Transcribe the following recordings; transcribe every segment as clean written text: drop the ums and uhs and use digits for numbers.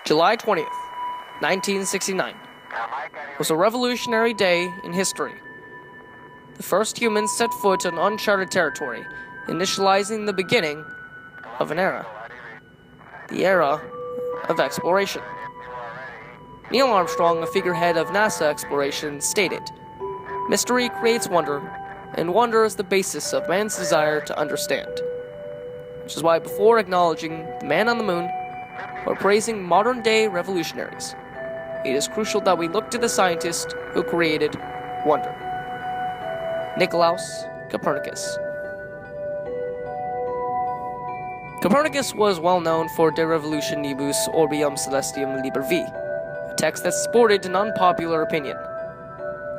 July 20th, 1969, was a revolutionary day in history. The first humans set foot on uncharted territory, initializing the beginning of an era. The era of exploration. Neil Armstrong, a figurehead of NASA exploration, stated, "Mystery creates wonder, and wonder is the basis of man's desire to understand." Which is why before acknowledging the man on the moon, or praising modern-day revolutionaries, it is crucial that we look to the scientist who created wonder. Nicolaus Copernicus. Copernicus was well known for De Revolutionibus Orbium Celestium Liber V, a text that sported an unpopular opinion.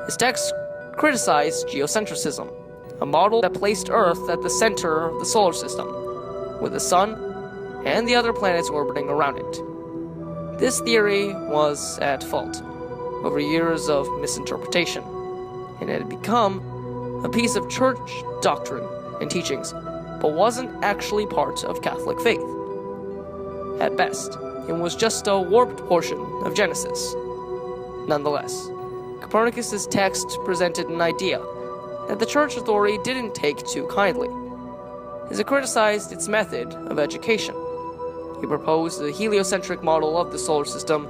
His text criticized geocentrism, a model that placed Earth at the center of the solar system, with the Sun and the other planets orbiting around it. This theory was at fault over years of misinterpretation, and it had become a piece of church doctrine and teachings, but wasn't actually part of Catholic faith. At best, it was just a warped portion of Genesis. Nonetheless, Copernicus's text presented an idea that the church authority didn't take too kindly, as it criticized its method of education. He proposed a heliocentric model of the solar system,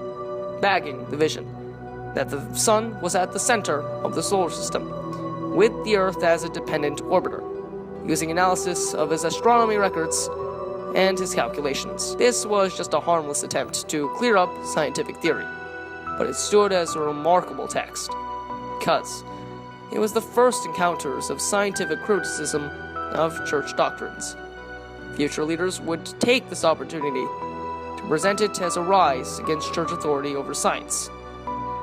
bagging the vision that the Sun was at the center of the solar system, with the Earth as a dependent orbiter, using analysis of his astronomy records and his calculations. This was just a harmless attempt to clear up scientific theory, but it stood as a remarkable text, because it was the first encounters of scientific criticism of church doctrines. Future leaders would take this opportunity to present it as a rise against church authority over science,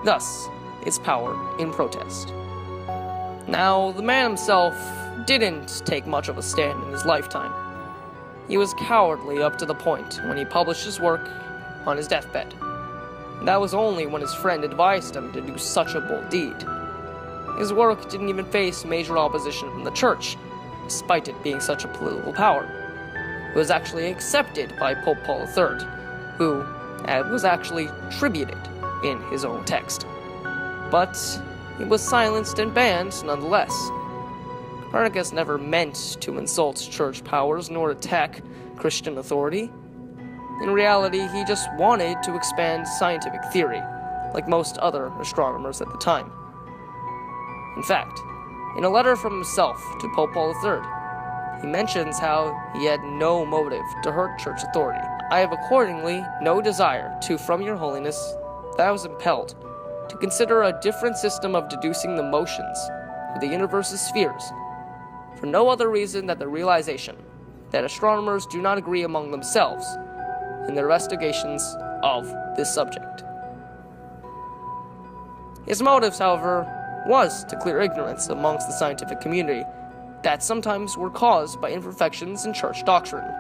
thus its power in protest. Now, the man himself didn't take much of a stand in his lifetime. He was cowardly up to the point when he published his work on his deathbed. That was only when his friend advised him to do such a bold deed. His work didn't even face major opposition from the church, despite it being such a political power. It was actually accepted by Pope Paul III, who was actually tributed in his own text. But it was silenced and banned nonetheless. Copernicus never meant to insult church powers nor attack Christian authority. In reality, he just wanted to expand scientific theory, like most other astronomers at the time. In fact, in a letter from himself to Pope Paul III, he mentions how he had no motive to hurt church authority. "I have accordingly no desire to, from your holiness, that I was impelled to consider a different system of deducing the motions of the universe's spheres, for no other reason than the realization that astronomers do not agree among themselves in their investigations of this subject." His motives, however, was to clear ignorance amongst the scientific community that sometimes were caused by imperfections in church doctrine.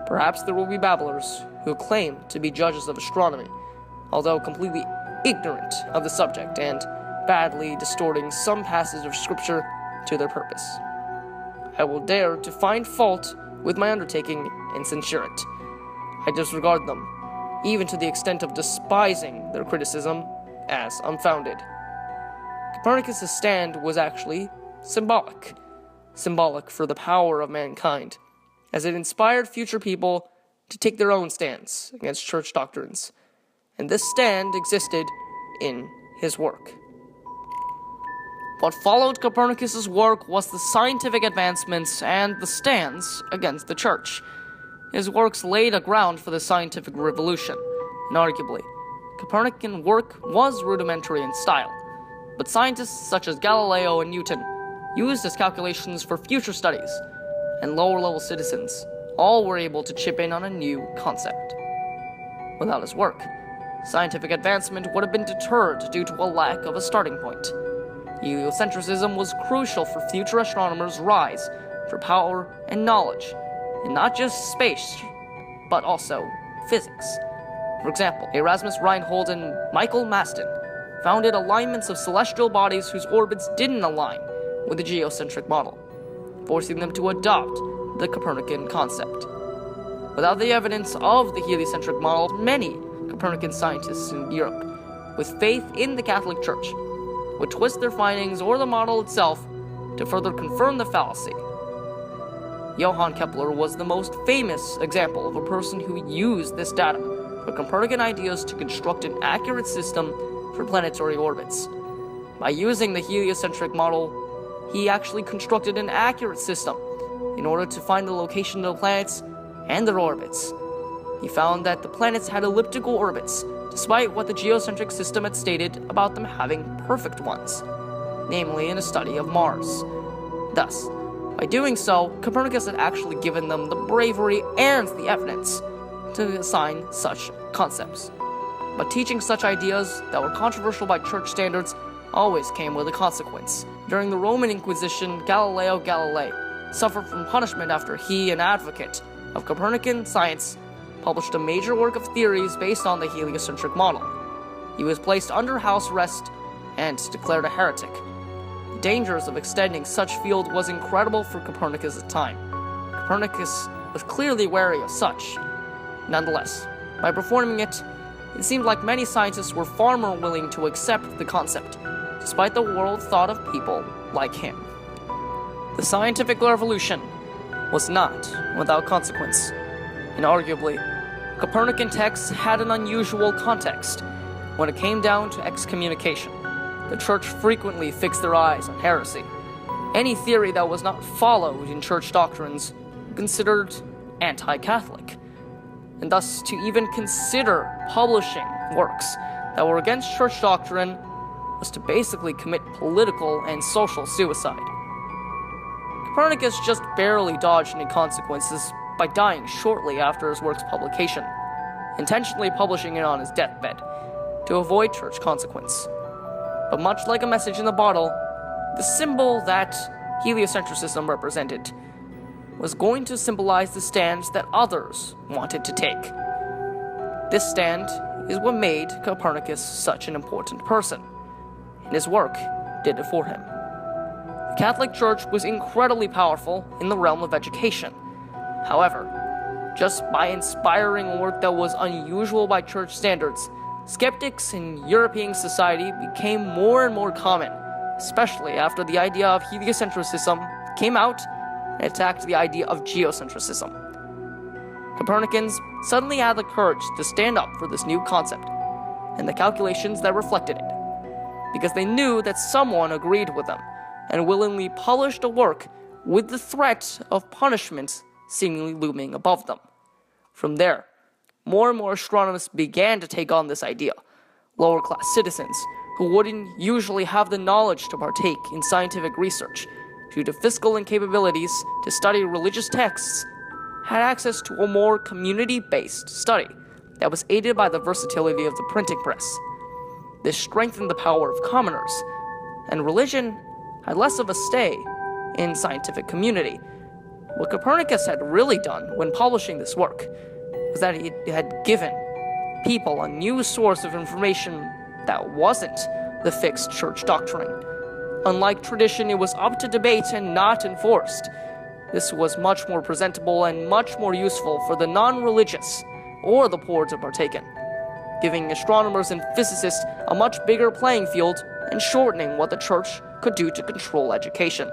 Perhaps there will be babblers who claim to be judges of astronomy, although completely ignorant of the subject and badly distorting some passage of scripture to their purpose. I will dare to find fault with my undertaking and censure it. I disregard them, even to the extent of despising their criticism as unfounded. Copernicus' stand was actually symbolic for the power of mankind, as it inspired future people to take their own stands against church doctrines, and this stand existed in his work. What followed Copernicus' work was the scientific advancements and the stands against the church. His works laid a ground for the scientific revolution, and arguably, Copernican work was rudimentary in style, but scientists such as Galileo and Newton used his calculations for future studies, and lower-level citizens all were able to chip in on a new concept. Without his work, scientific advancement would have been deterred due to a lack of a starting point. Heliocentrism was crucial for future astronomers' rise for power and knowledge, in not just space, but also physics. For example, Erasmus Reinhold and Michael Maston founded alignments of celestial bodies whose orbits didn't align with the geocentric model, forcing them to adopt the Copernican concept. Without the evidence of the heliocentric model, many Copernican scientists in Europe, with faith in the Catholic Church, would twist their findings or the model itself to further confirm the fallacy. Johann Kepler was the most famous example of a person who used this data for Copernican ideas to construct an accurate system for planetary orbits. By using the heliocentric model, he actually constructed an accurate system in order to find the location of the planets and their orbits. He found that the planets had elliptical orbits, despite what the geocentric system had stated about them having perfect ones, namely in a study of Mars. Thus, by doing so, Copernicus had actually given them the bravery and the evidence to assign such concepts. But teaching such ideas that were controversial by church standards always came with a consequence. During the Roman Inquisition, Galileo Galilei suffered from punishment after he, an advocate of Copernican science, published a major work of theories based on the heliocentric model. He was placed under house arrest and declared a heretic. The dangers of extending such field was incredible for Copernicus at the time. Copernicus was clearly wary of such. Nonetheless, by performing it, it seemed like many scientists were far more willing to accept the concept, despite the world thought of people like him. The scientific revolution was not without consequence, and arguably, Copernican texts had an unusual context. When it came down to excommunication, the church frequently fixed their eyes on heresy. Any theory that was not followed in church doctrines was considered anti-Catholic, and thus to even consider publishing works that were against church doctrine was to basically commit political and social suicide. Copernicus just barely dodged any consequences by dying shortly after his work's publication, intentionally publishing it on his deathbed to avoid church consequence. But much like a message in the bottle, the symbol that heliocentrism represented was going to symbolize the stands that others wanted to take. This stand is what made Copernicus such an important person, and his work did it for him. The Catholic Church was incredibly powerful in the realm of education. However, just by inspiring work that was unusual by church standards, skeptics in European society became more and more common, especially after the idea of heliocentrism came out and attacked the idea of geocentrism. Copernicans suddenly had the courage to stand up for this new concept and the calculations that reflected it, because they knew that someone agreed with them and willingly published a work with the threat of punishment seemingly looming above them. From there, more and more astronomers began to take on this idea. Lower-class citizens, who wouldn't usually have the knowledge to partake in scientific research due to fiscal incapabilities to study religious texts, had access to a more community-based study that was aided by the versatility of the printing press. This strengthened the power of commoners, and religion had less of a stay in scientific community. What Copernicus had really done when publishing this work was that he had given people a new source of information that wasn't the fixed church doctrine. Unlike tradition, it was up to debate and not enforced. This was much more presentable and much more useful for the non-religious or the poor to partake in, giving astronomers and physicists a much bigger playing field and shortening what the church could do to control education.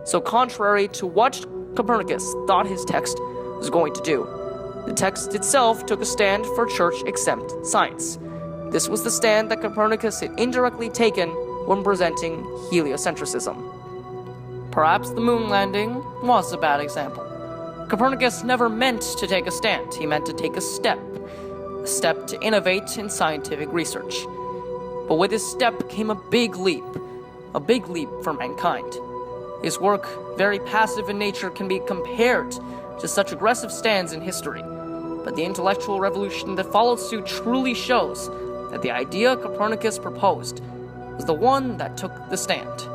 So contrary to what Copernicus thought his text was going to do, the text itself took a stand for church-exempt science. This was the stand that Copernicus had indirectly taken when presenting heliocentrism. Perhaps the moon landing was a bad example. Copernicus never meant to take a stand. He meant to take a step to innovate in scientific research. But with this step came a big leap for mankind. His work, very passive in nature, can be compared to such aggressive stands in history. But the intellectual revolution that followed suit truly shows that the idea Copernicus proposed was the one that took the stand.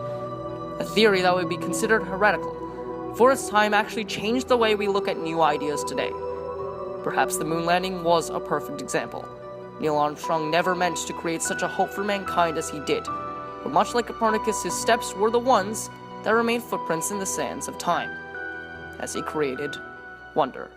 A theory that would be considered heretical for its time actually changed the way we look at new ideas today. Perhaps the moon landing was a perfect example. Neil Armstrong never meant to create such a hope for mankind as he did, but much like Copernicus, his steps were the ones that remained footprints in the sands of time, as he created wonder.